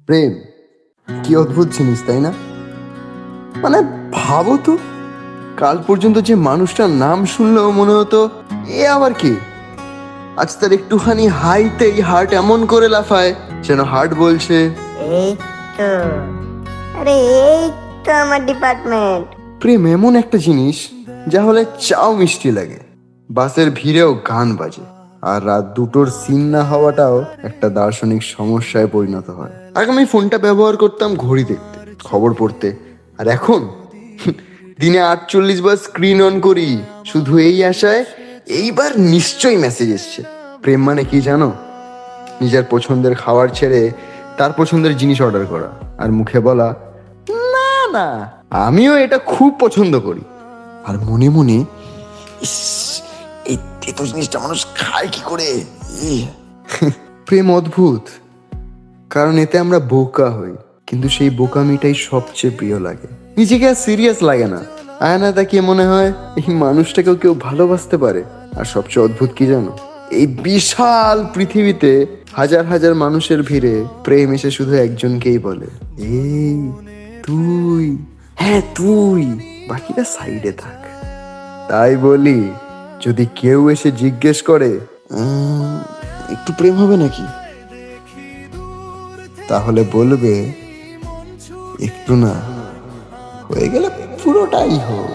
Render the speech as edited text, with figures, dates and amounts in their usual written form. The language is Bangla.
প্রেম কি অদ্ভুত জিনিস, তাই না? মানে ভাবো তো, কাল পর্যন্ত যে মানুষটার নাম শুনলেও মনে হতো এ আবার কি, আজ তার একটুখানি হাইতেই হার্ট এমন করে লাফায় যেন হার্ট বলছে এই তো, আরে এই তো আমার ডিপার্টমেন্ট। প্রেম এমন একটা জিনিস যা হলে চাও মিষ্টি লাগে, বাসের ভিড়েও গান বাজে, আর রাত দুটোর সিন না হওয়াটাও একটা দার্শনিক সমস্যায় পরিণত হয়। আগে আমি ফোনটা ব্যবহার করতাম ঘড়ি দেখতে, খবর পড়তে, আর এখন দিনে 48 বার স্ক্রিন অন করি শুধু এই আশায় এইবার নিশ্চয়ই মেসেজ এসছে। প্রেম মানে কি জানো? নিজের পছন্দের খাবার ছেড়ে তার পছন্দের জিনিস অর্ডার করা, আর মুখে বলা না না আমিও এটা খুব পছন্দ করি, আর মনে মনে ইস, এই তেতো জিনিসটা মানুষ খায় কি করে। ইহ। প্রেম অদ্ভুত, কারণ এতে আমরা বোকা হই, কিন্তু সেই বোকামিটাই সবচেয়ে প্রিয় লাগে। নিজেকে আর সিরিয়াস লাগে না, আয়না তাকিয়ে মনে হয় এই মানুষটাকেও কেউ ভালোবাসতে পারে। আর সবচেয়ে অদ্ভুত কি জানো, এই বিশাল পৃথিবীতে হাজার হাজার মানুষের ভিড়ে প্রেম এসে শুধু একজনকেই বলে, এই তুই, হ্যাঁ তুই, বাকিটা সাইডে থাক। তাই বলি, যদি কেউ এসে জিজ্ঞেস করে একটু প্রেম হবে নাকি, তাহলে বলবে একটু না, হয়ে গেলে পুরোটাই হোক।